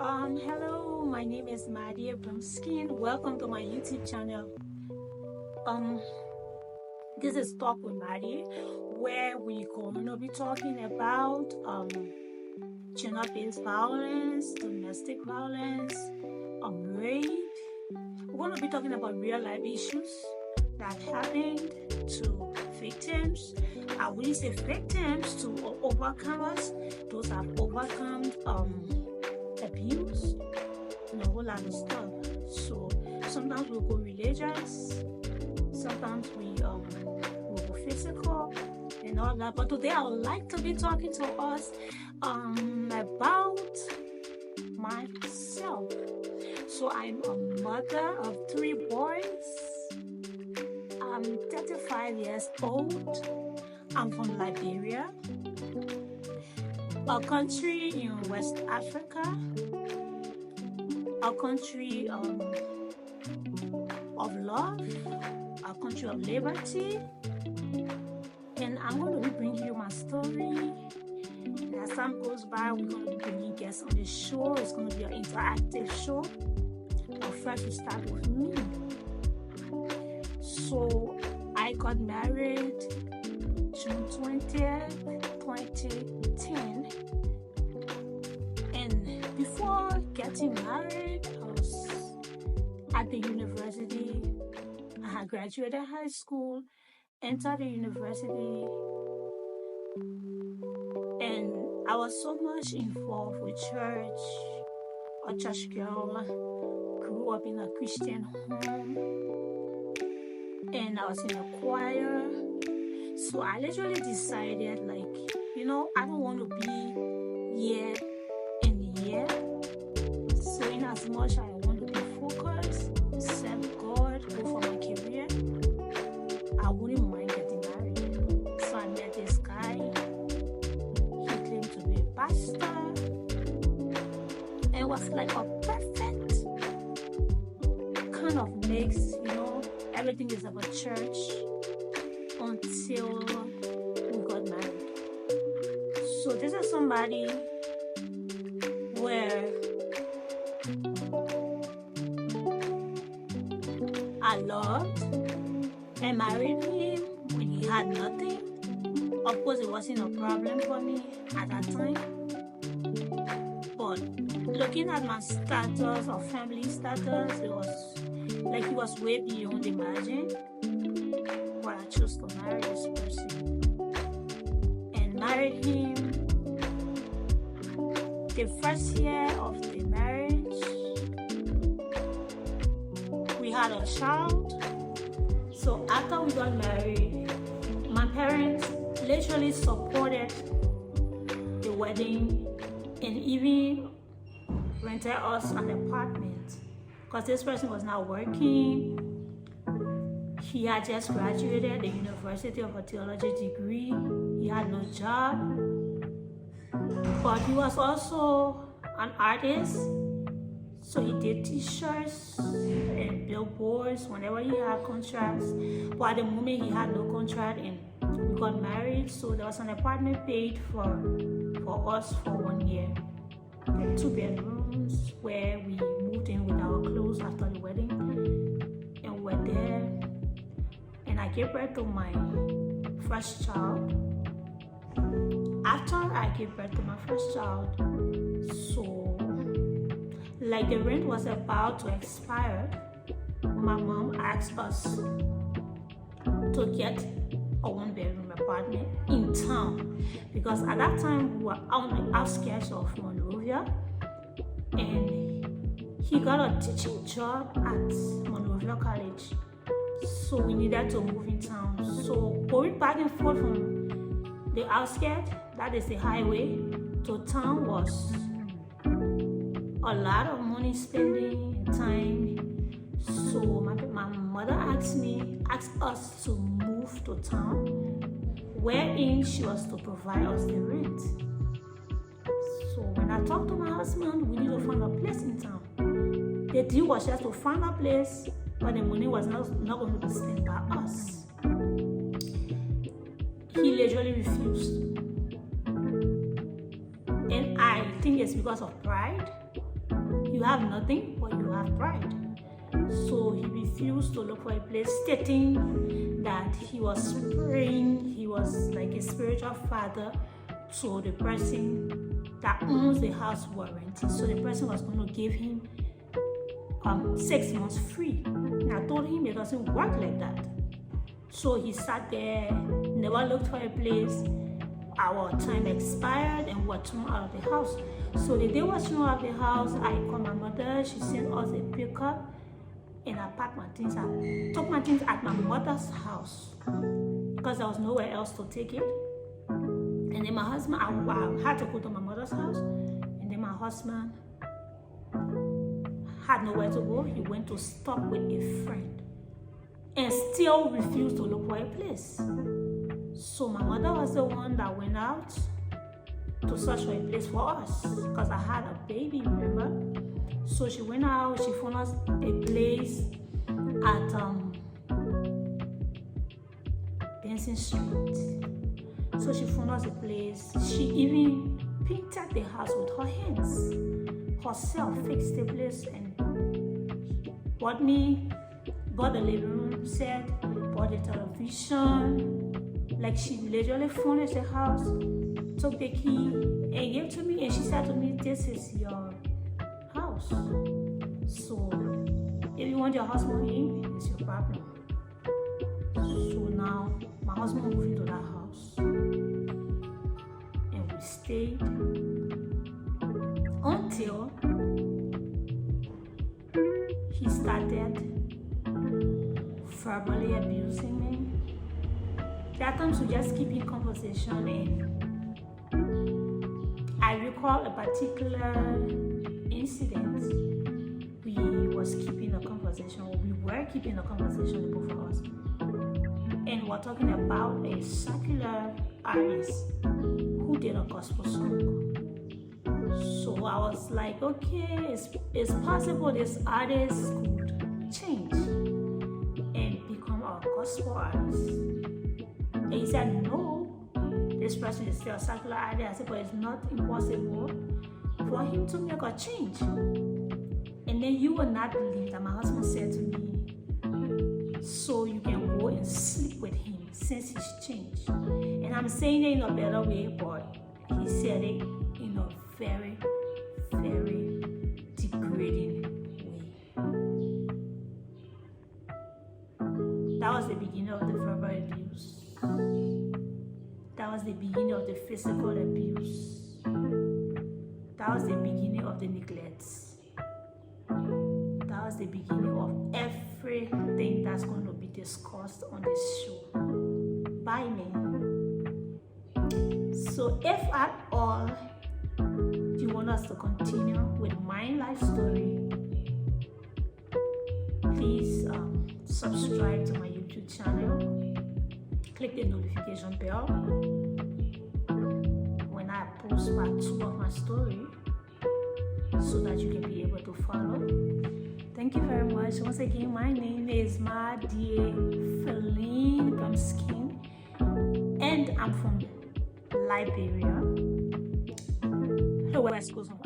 Hello, my name is Madia Brumskin. Welcome to my YouTube channel. Um, this is Talk with Madia, where we're gonna be talking about gender-based violence, domestic violence, rape. We're gonna be talking about real life issues that happened to victims. I wouldn't say victims, to overcomers. Those have overcome abuse and a whole lot of stuff. So sometimes we'll go religious, sometimes we'll go physical and all that. But today I would like to be talking to us about myself. So I'm a mother of 3 boys. I'm 35 years old. I'm from Liberia, a country in West Africa, a country of love, a country of liberty. And I'm going to be bringing you my story. And as time goes by, we're going to be bringing guests on the show. It's going to be an interactive show. But first, we start with me. So I got married June 20th, 2010. And before getting married, I was at the university. I had graduated high school, entered the university, and I was so much involved with church, a church girl, grew up in a Christian home, and I was in a choir. So I literally decided, I don't want to be here and here. So in as much I want to be focused, serve God, go for my career, I wouldn't mind getting married. So I met this guy. He claimed to be a pastor. And it was like a perfect kind of mix, everything is about church until we got married. So this is somebody where I loved and married him when he had nothing. Of course, it wasn't a problem for me at that time. But looking at my status or family status, it was like he was way beyond the margin. But I chose to marry this person and married him. The first year of the marriage, we had a child. So after we got married, my parents literally supported the wedding and even rented us an apartment because this person was not working. He had just graduated the University of a Theology degree. He had no job. But he was also an artist. So he did t-shirts and billboards whenever he had contracts. But at the moment he had no contract and we got married. So there was an apartment paid for us for 1 year. Like 2 bedrooms where we moved in with our clothes after the wedding. And we're there. And I gave birth to my first child. After I gave birth to my first child, so like the rent was about to expire, my mom asked us to get a 1-bedroom apartment in town because at that time we were on the outskirts of Monrovia, and he got a teaching job at Monrovia College. So we needed to move in town. So going back and forth from the outskirts, that is the highway, to town was a lot of money spending, time. So my mother asked us to move to town, wherein she was to provide us the rent. So when I talked to my husband, we need to find a place in town. The deal was just to find a place, but the money was not going to be spent by us. He literally refused. And I think it's because of pride. You have nothing, but you have pride. So he refused to look for a place, stating that he was praying, he was like a spiritual father to the person that owns the house warranty. So the person was going to give him 6 months free. And I told him it doesn't work like that. So he sat there, never looked for a place. Our time expired and we were thrown out of the house. So the day we were thrown out of the house, I called my mother. She sent us a pickup and I packed my things. I took my things at my mother's house because there was nowhere else to take it. And then my husband, I had to go to my mother's house. And then my husband had nowhere to go. He went to stop with a friend and still refused to look for a place. So my mother was the one that went out to search for a place for us because I had a baby, remember? So she went out, she found us a place at Benson Street. So she found us a place. She even painted the house with her hands herself, fixed the place and bought the living room set, bought the television. Like she literally furnished the house, took the key and gave to me, and she said to me, "This is your house. So if you want your husband in, it's your problem." So now my husband moved into that house and we stayed until he started verbally abusing me. There are times we just keep in conversation, and I recall a particular incident. We were keeping a conversation, the both of us, and we're talking about a secular artist who did a gospel song. So I was like, okay, it's possible this artist could change and become a gospel artist. And he said, no, this person is still a secular artist. I said, but it's not impossible for him to make a change. And then you will not believe that my husband said to me, so you can go and sleep with him since he's changed. And I'm saying it in a better way, but he said it in a very, very degrading way. That was the beginning of the verbal abuse. That was the beginning of the physical abuse. That was the beginning of the neglect. That was the beginning of everything that's going to be discussed on this show by me. So if at all you want us to continue with my life story, please subscribe to my YouTube channel. Click the notification bell when I post part 2 of my story so that you can be able to follow. Thank you very much. Once again, my name is Madie Feline Bumskin and I'm from Liberia, the West Coast of